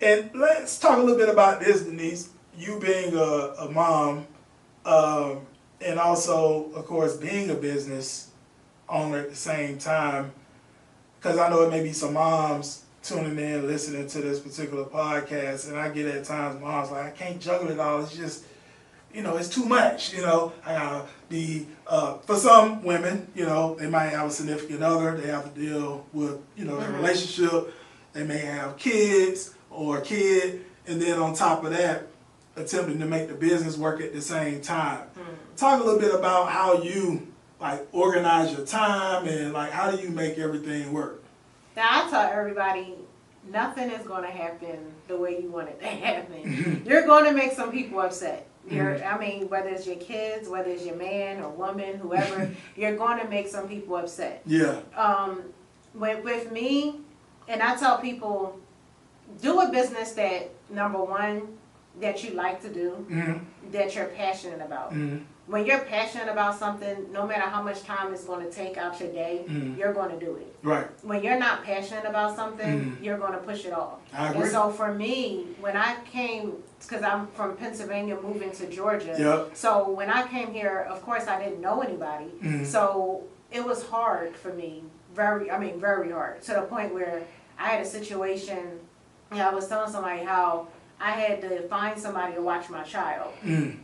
And let's talk a little bit about this, Denise. You being a mom, and also, of course, being a business owner at the same time. Because I know it may be some moms tuning in, listening to this particular podcast, and I get at times moms like, I can't juggle it all. It's just, it's too much. I gotta be, for some women, they might have a significant other. They have to deal with, their relationship. They may have kids or a kid, and then on top of that, attempting to make the business work at the same time. Talk a little bit about how you organize your time and how do you make everything work? Now I tell everybody, nothing is going to happen the way you want it to happen. You're going to make some people upset. Whether it's your kids, whether it's your man or woman, whoever, you're going to make some people upset. Yeah. With me, and I tell people, do a business that, number one, that you like to do, that you're passionate about. When you're passionate about something, no matter how much time it's going to take out your day, you're going to do it. Right. When you're not passionate about something, you're going to push it off. I agree. And so for me, when I came, because I'm from Pennsylvania, moving to Georgia. Yep. So when I came here, of course, I didn't know anybody. So it was hard for me, very hard, to the point where I had a situation, I was telling somebody how I had to find somebody to watch my child.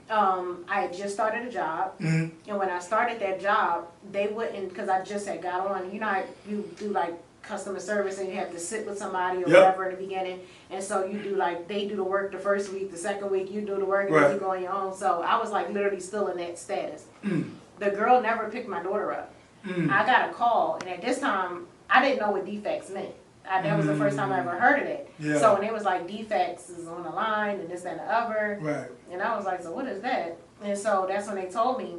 I had just started a job, and when I started that job, they wouldn't, because I just had got on, you do customer service and you have to sit with somebody or whatever in the beginning, and so you do they do the work the first week, the second week you do the work, and then you go on your own. So I was literally still in that status. The girl never picked my daughter up. I got a call, and at this time, I didn't know what defects meant. That was the first time I ever heard of it. Yeah. So when it was defects is on the line and this and the other. Right. And I was like, so what is that? And so that's when they told me.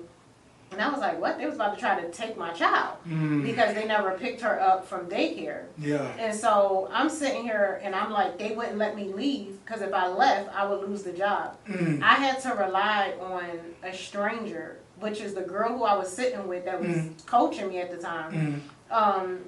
And I was like, what? They was about to try to take my child because they never picked her up from daycare. Yeah. And so I'm sitting here and I'm like, they wouldn't let me leave because if I left, I would lose the job. I had to rely on a stranger, which is the girl who I was sitting with that was coaching me at the time.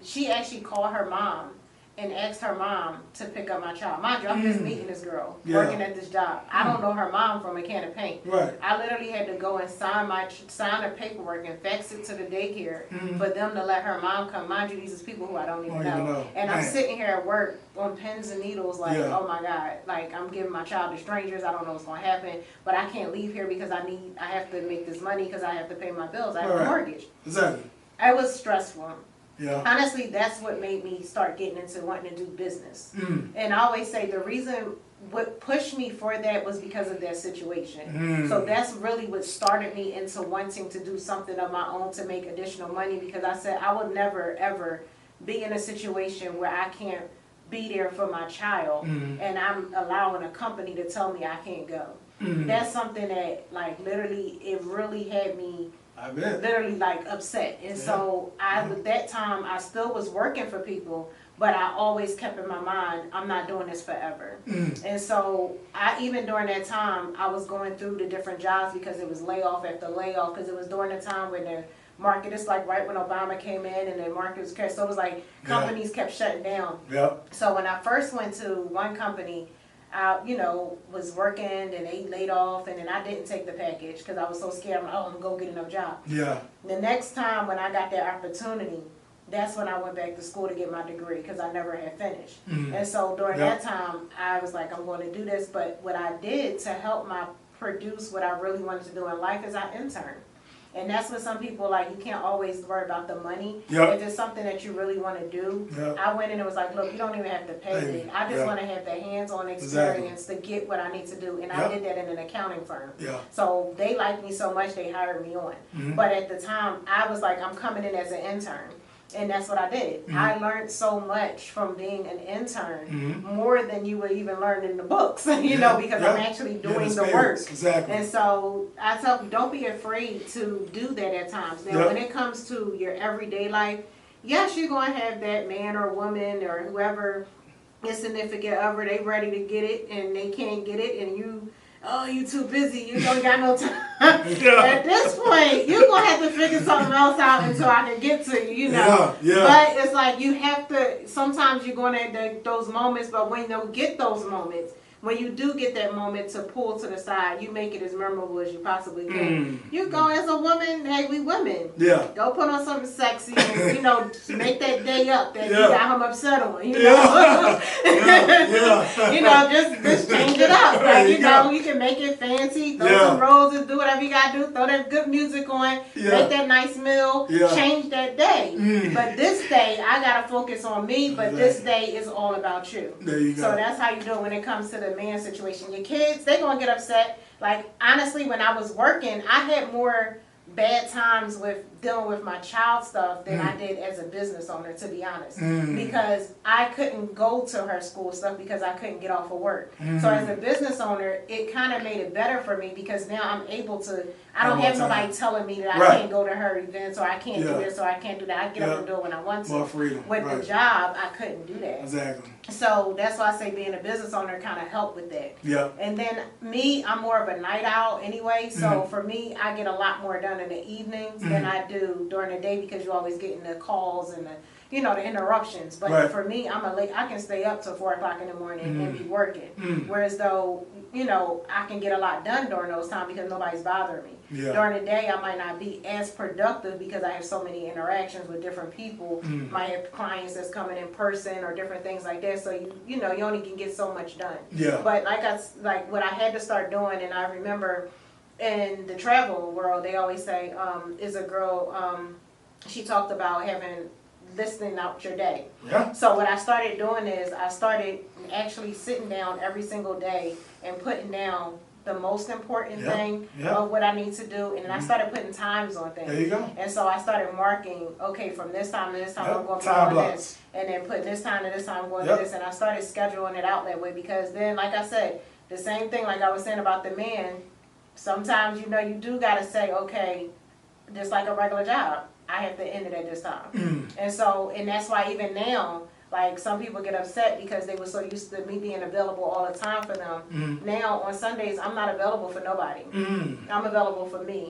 She actually called her mom and asked her mom to pick up my child. Mind you, I'm just meeting this girl, working at this job. I don't know her mom from a can of paint. Right. I literally had to go and sign her paperwork and fax it to the daycare for them to let her mom come. Mind you, these is people who I don't even know. And I'm sitting here at work on pins and needles oh my God, I'm giving my child to strangers. I don't know what's going to happen, but I can't leave here because I have to make this money because I have to pay my bills. I have a mortgage. Exactly. It was stressful. Yeah. Honestly, that's what made me start getting into wanting to do business. And I always say the reason what pushed me for that was because of that situation. So that's really what started me into wanting to do something of my own to make additional money, because I said I would never ever be in a situation where I can't be there for my child and I'm allowing a company to tell me I can't go. That's something that literally it really had me literally upset. And so at that time I still was working for people, but I always kept in my mind, I'm not doing this forever. And so even during that time, I was going through the different jobs because it was layoff after layoff, because it was during the time when the market, it's right when Obama came in and the market was crashed. So it was companies kept shutting down. So when I first went to one company, I, was working and they laid off, and then I didn't take the package because I was so scared. I'm going to go get another job. The next time when I got that opportunity, that's when I went back to school to get my degree because I never had finished. And so during that time, I was like, I'm going to do this. But what I did to help produce what I really wanted to do in life is I interned. And that's what some people you can't always worry about the money. If it's something that you really want to do, I went in and was like, look, you don't even have to pay me. I just want to have the hands-on experience to get what I need to do. And I did that in an accounting firm. So they liked me so much, they hired me on. But at the time, I was like, I'm coming in as an intern. And that's what I did. I learned so much from being an intern, more than you would even learn in the books, because I'm actually doing the work. Exactly. And so I tell you, don't be afraid to do that at times. Now, when it comes to your everyday life, yes, you're going to have that man or woman or whoever is significant other, they ready to get it and they can't get it, and you oh, you too busy, you don't got no time. Yeah. At this point, you're going to have to figure something else out until I can get to you, you know. Yeah. But it's like you have to, sometimes you're going to have those moments, but when you get those moments, when you do get that moment to pull to the side, you make it as memorable as you possibly can. You go as a woman, hey, we women. Yeah. Go put on something sexy and, you know, make that day up that you Yeah. got him upset on, you know. Yeah. Yeah. You know, just change it up. There Like, you you know, go. you can make it fancy, throw Yeah. some roses, do whatever you gotta do, throw that good music on, Yeah. make that nice meal, Yeah. change that day. But this day, I gotta focus on me, but this day is all about you. There you go. So that's how you do it when it comes to the man situation. Your kids, they gonna get upset. Like, honestly, when I was working, I had more bad times with dealing with my child stuff than I did as a business owner, to be honest. Because I couldn't go to her school stuff because I couldn't get off of work. So as a business owner, it kind of made it better for me because now I'm able to, I don't have nobody telling me that I can't go to her events or I can't do this or I can't do that. I get up and do it when I want to. More freedom. With the job, I couldn't do that. Exactly. So that's why I say being a business owner kind of helped with that. Yeah. And then me, I'm more of a night owl anyway. So for me, I get a lot more done in the evenings than I do during the day because you're always getting the calls and the, you know, the interruptions. But for me, I can stay up till 4 o'clock in the morning and be working. Whereas though, you know, I can get a lot done during those times because nobody's bothering me. Yeah. During the day, I might not be as productive because I have so many interactions with different people. Might have clients that's coming in person or different things like that. So you know, you only can get so much done. Yeah. But like what I had to start doing, and I remember in the travel world, they always say, is a girl, she talked about listening out your day. Yeah. So what I started doing is I started actually sitting down every single day and putting down the most important thing of what I need to do, and then I started putting times on things. There you go. And so I started marking, okay, from this time to this time I'm going to Time do blocks. this, and then putting this time to this time I'm going to this, and I started scheduling it out that way because then, like I said, the same thing like I was saying about the man, sometimes, you know, you do got to say, okay, just like a regular job, I have to end it at this time. And that's why even now, like some people get upset because they were so used to me being available all the time for them. Now on Sundays, I'm not available for nobody. I'm available for me.